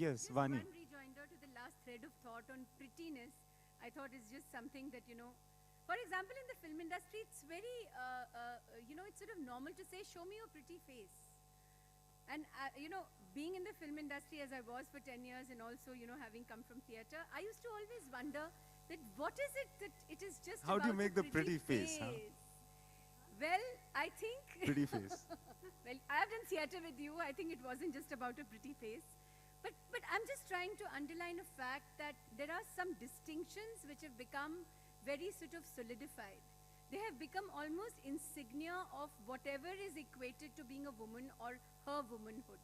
Yes, just Vani. one rejoinder to the last thread of thought on prettiness, I thought is just something that, for example, in the film industry, it's very, it's sort of normal to say, show me your pretty face. And, being in the film industry as I was for 10 years and also, having come from theatre, I used to always wonder that what is it that it is just How about do you make a the pretty face, huh? Well, I think... Pretty face. Well, I have done theatre with you. I think it wasn't just about a pretty face. But I'm just trying to underline a fact that there are some distinctions which have become very sort of solidified. They have become almost insignia of whatever is equated to being a woman or her womanhood.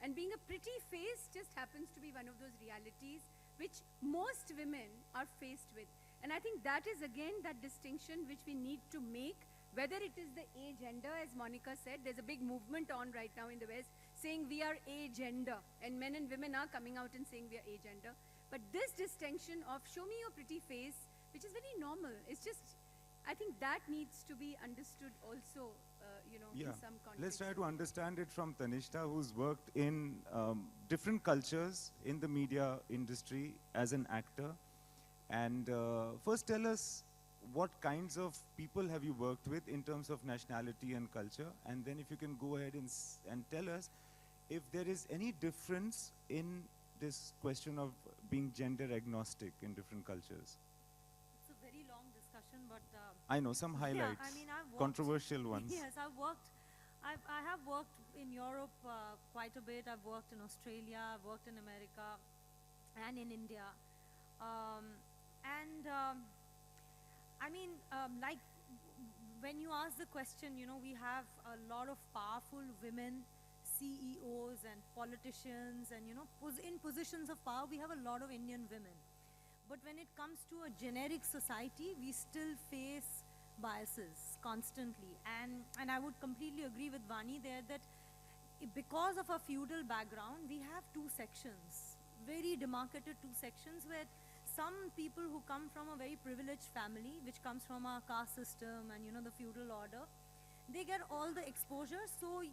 And being a pretty face just happens to be one of those realities which most women are faced with. And I think that is again that distinction which we need to make, whether it is the agender, as Monica said. There's a big movement on right now in the West saying we are agender, and men and women are coming out and saying we are agender. But this distinction of show me your pretty face, which is very normal, it's just, I think that needs to be understood also, in some context. Let's try to understand it from Tanishta, who's worked in different cultures in the media industry as an actor. And first tell us, what kinds of people have you worked with in terms of nationality and culture? And then if you can go ahead and tell us if there is any difference in this question of being gender agnostic in different cultures. It's a very long discussion, but... I know, some highlights, yeah, I mean, I've worked, controversial ones. Yes, I have worked in Europe quite a bit. I've worked in Australia, I've worked in America and in India. I mean, like when you ask the question, we have a lot of powerful women CEOs and politicians and, in positions of power, we have a lot of Indian women. But when it comes to a generic society, we still face biases constantly. And I would completely agree with Vani there that because of a feudal background, we have two sections, very demarcated two sections where some people who come from a very privileged family, which comes from a caste system and, the feudal order, they get all the exposure, so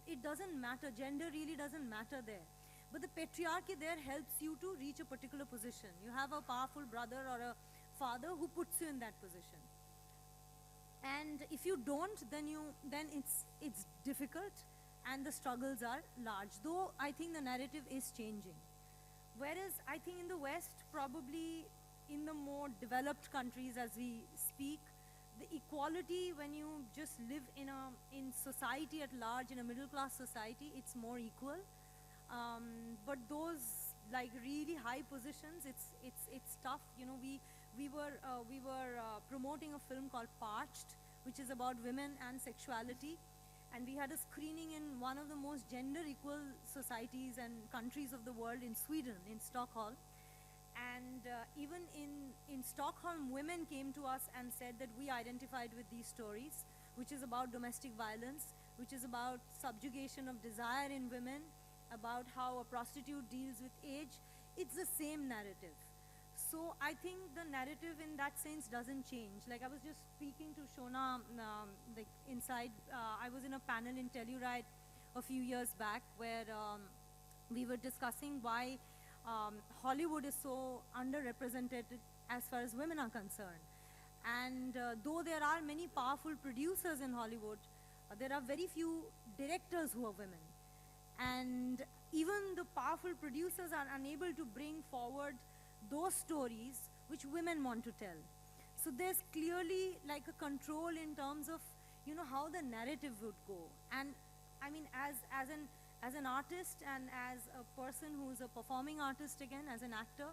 it doesn't matter. Gender really doesn't matter there. But the patriarchy there helps you to reach a particular position. You have a powerful brother or a father who puts you in that position. And if you don't, then it's difficult and the struggles are large. Though I think the narrative is changing. Whereas I think in the West, probably in the more developed countries as we speak, the equality when you just live in society at large, in a middle class society, it's more equal. But those like really high positions, it's tough. We were promoting a film called Parched, which is about women and sexuality. And we had a screening in one of the most gender equal societies and countries of the world in Sweden, in Stockholm. And even in Stockholm, women came to us and said that we identified with these stories, which is about domestic violence, which is about subjugation of desire in women, about how a prostitute deals with age. It's the same narrative. So I think the narrative in that sense doesn't change. Like I was just speaking to Shona like inside, I was in a panel in Telluride a few years back where we were discussing why Hollywood is so underrepresented as far as women are concerned. And though there are many powerful producers in Hollywood, there are very few directors who are women. And even the powerful producers are unable to bring forward those stories which women want to tell. So there's clearly like a control in terms of, how the narrative would go. And I mean, as an artist and as a person who's a performing artist again, as an actor,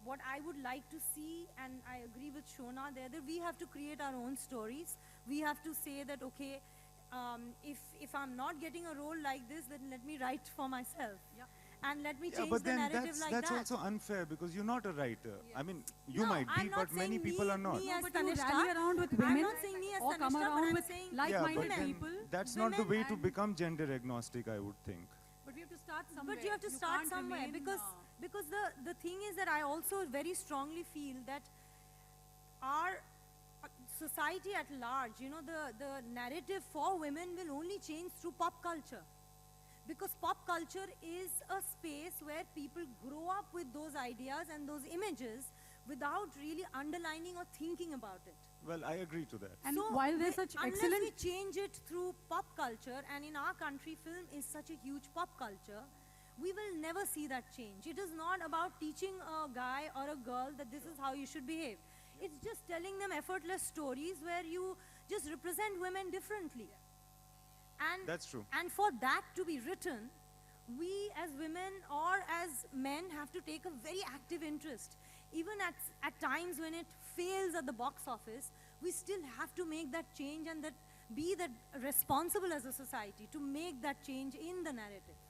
what I would like to see, and I agree with Shona there, that we have to create our own stories. We have to say that, okay, if I'm not getting a role like this, then let me write for myself. Yeah. And let me Yeah, change but the then narrative like that's that. also unfair because you're not a writer. Yes. I mean, you No, might be, I'm not but many saying people are not. Me No, as but you Tanishta, rally around with I'm women not saying me as or come Tanishta, but around I'm with saying Yeah, like-minded but then people. that's not the women way to and- become gender agnostic, I would think. But we have to start somewhere. But you have to start can't somewhere remain, because the thing is that I also very strongly feel that our society at large, the narrative for women will only change through pop culture. because pop culture is a space where people grow up with those ideas and those images without really underlining or thinking about it. Well, I agree to that. And So while there's we- such unless excellent we change it through pop culture, and in our country, film is such a huge pop culture, we will never see that change. It is not about teaching a guy or a girl that this is how you should behave. It's just telling them effortless stories where you just represent women differently. And That's true. And for that to be written, we as women or as men have to take a very active interest. Even at times when it fails at the box office, we still have to make that change and that be that responsible as a society to make that change in the narrative.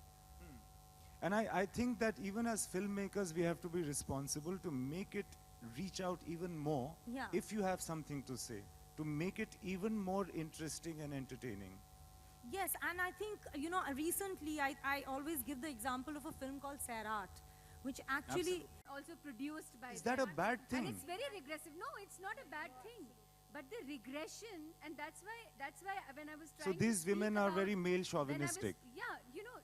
And I think that even as filmmakers, we have to be responsible to make it reach out even more Yeah. if you have something to say, to make it even more interesting and entertaining. Yes, and I think, you know, recently I always give the example of a film called Sairat, which actually, Also produced by Is that a them. bad And thing? it's very regressive. No, it's not a bad thing. But the regression, and that's why when I was So trying to these speak women are about- very male when I was- chauvinistic. Yeah, you know,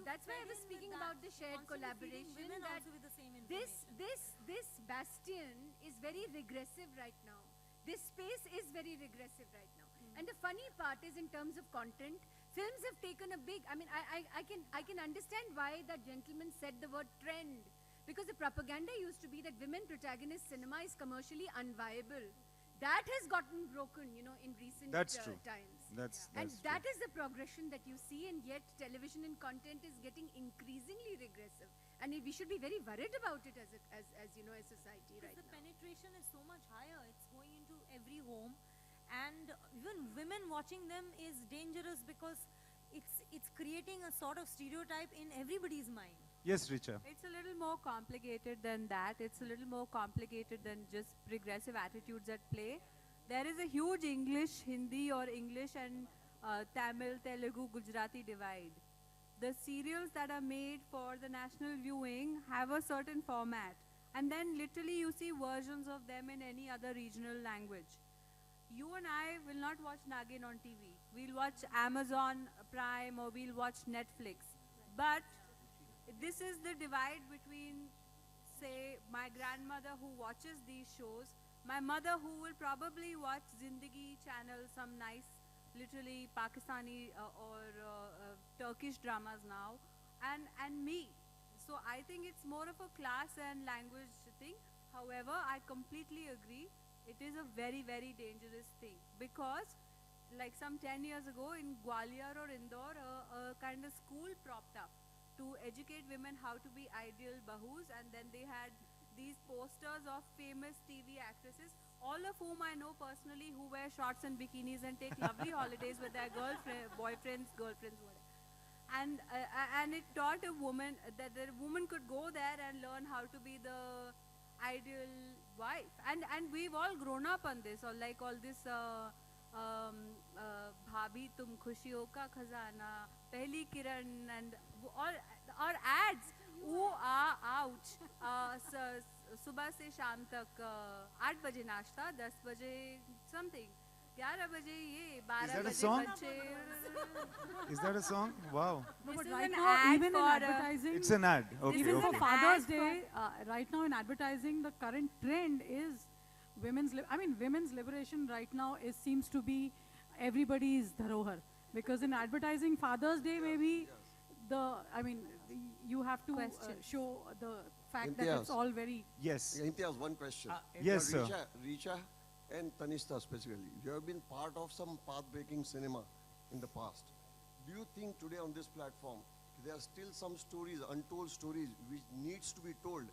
that's why I was speaking about the shared collaboration. women That also with the same this information. this bastion is very regressive right now. This space is very regressive right now. And the funny part is, in terms of content, films have taken a big. I mean, I can understand why that gentleman said the word trend, because the propaganda used to be that women protagonist cinema is commercially unviable. That has gotten broken, you know, in recent That's true. times. That's And true. that is the progression that you see, and yet television and content is getting increasingly regressive. And we should be very worried about it as you know, as society Because right the now. penetration is so much higher. It's going into every home, and even women watching them is dangerous because it's creating a sort of stereotype in everybody's mind. Yes, Richa. It's a little more complicated than that. It's a little more complicated than just regressive attitudes at play. There is a huge English, Hindi or English and Tamil, Telugu, Gujarati divide. The serials that are made for the national viewing have a certain format. And then literally you see versions of them in any other regional language. You and I will not watch Nagin on TV. We'll watch Amazon Prime or we'll watch Netflix. But this is the divide between, say, my grandmother who watches these shows, my mother who will probably watch Zindagi channel, some nice, literally Pakistani or Turkish dramas now, and me. So I think it's more of a class and language thing. However, I completely agree. It is a very, very dangerous thing because like some 10 years ago in Gwalior or Indore, a kind of school propped up to educate women how to be ideal bahus, and then they had these posters of famous TV actresses, all of whom I know personally, who wear shorts and bikinis and take lovely holidays with their boyfriends, girlfriends, whatever. And it taught a woman that the woman could go there and learn how to be the ideal wife. And we've all grown up on this, or like all this Bhabhi tum khushiyon ka khazana, Pehli Kiran, and all or ads. Ooh, ouch. सुबह से शाम तक 8 बजे नाश्ता, 10 बजे something, 11 बजे ये, 12 that a बजे song? बच्चे. Is that a song? Wow. No, This but is right an now, ad even in for, advertising, It's an ad. Okay, even okay. for Father's ad Day, right now in advertising, the current trend is women's liberation right now seems to be everybody's dharohar. Because in advertising, Father's Day maybe you have to Question. show the fact that Imtiaz. it's all very. Yes. Imtiaz, one question. Yes, sir. Richa and Tanishta specifically, you have been part of some path-breaking cinema in the past. Do you think today on this platform, there are still some stories, untold stories, which needs to be told,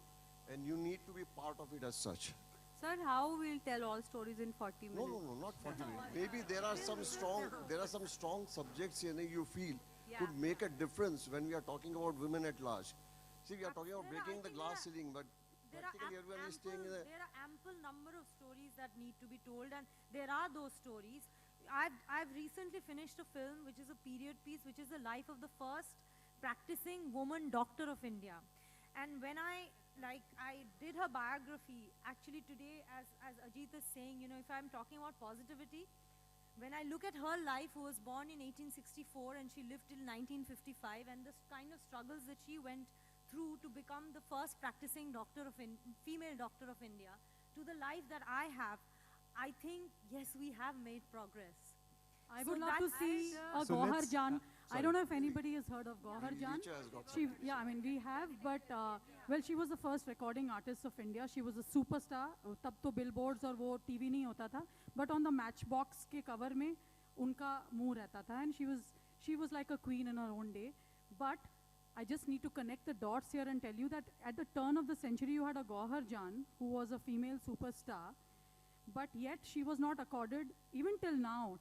and you need to be part of it as such? Sir, how we'll tell all stories in 40 minutes? No, not 40 minutes. Maybe there are some strong subjects here you feel could make a difference when we are talking about women at large. See, we are talking about breaking the glass ceiling, but practically everyone is staying in There are ample number of stories that need to be told, and there are those stories. I've recently finished a film which is a period piece, which is the life of the first practicing woman doctor of India. And when I did her biography, actually today, as Ajit is saying, if I'm talking about positivity, when I look at her life, who was born in 1864 and she lived till 1955, and the kind of struggles that she went through to become the first practicing female doctor of India, to the life that I have, I think, yes, we have made progress. I So would love to that's- see a So Gauhar let's- Jan. I sorry. don't know if anybody has heard of Gauhar Jan. Richa has got She, yeah, I mean, we have, but, well, she was the first recording artist of India. She was a superstar. तब तो billboards और वो TV नहीं होता था. But on the Matchbox के cover में उनका मुंह रहता था. And she was like a queen in her own day. But I just need to connect the dots here and tell you that at the turn of the century, you had a Gauhar Jan, who was a female superstar. But yet she was not accorded, even till now,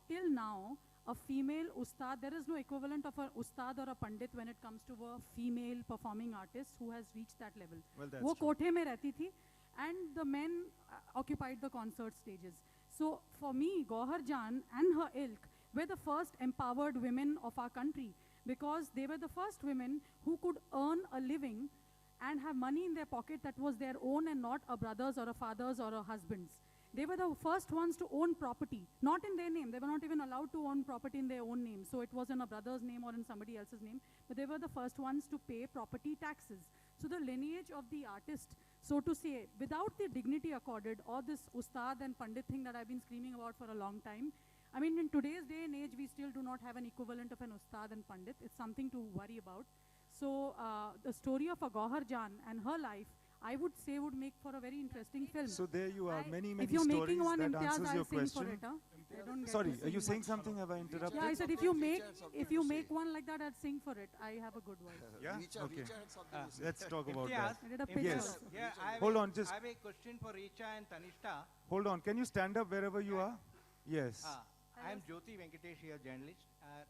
a female ustad. There is no equivalent of a ustad or a pandit when it comes to a female performing artist who has reached that level. Well, that's वो true. कोठे में रहती थी, and the men occupied the concert stages. So for me, Gauhar Jan and her ilk were the first empowered women of our country, because they were the first women who could earn a living and have money in their pocket that was their own and not a brother's or a father's or a husband's. They were the first ones to own property, not in their name. They were not even allowed to own property in their own name. So it was in a brother's name or in somebody else's name. But they were the first ones to pay property taxes. So the lineage of the artist, so to say, without the dignity accorded, or this ustad and pandit thing that I've been screaming about for a long time, I mean, in today's day and age, we still do not have an equivalent of an ustad and pandit. It's something to worry about. So the story of a Gauhar Jan and her life, I would say, would make for a very interesting film. So there you are, many If you're stories making one that Imtiaz, answers I'll your sing question. for it. Huh? I don't get Sorry, to are you sing saying much. something? Have I interrupted? Yeah, I said if Richa you had make something if to you say. make one like that, I'd sing for it. I have a good voice. Yeah? Richa, Okay. Richa had something to say. Let's talk about Imtiaz, that. I did a pitch Yes. also. Yeah, Hold on, just- I have a question for Richa and Tanishta. Hold on. Can you stand up wherever you are? Yes. I am Jyoti Venkatesh here, journalist.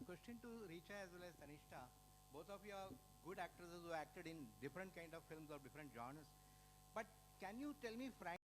Question to Richa as well as Tanishta. Both of you are good actresses who acted in different kind of films or different genres. But can you tell me frankly,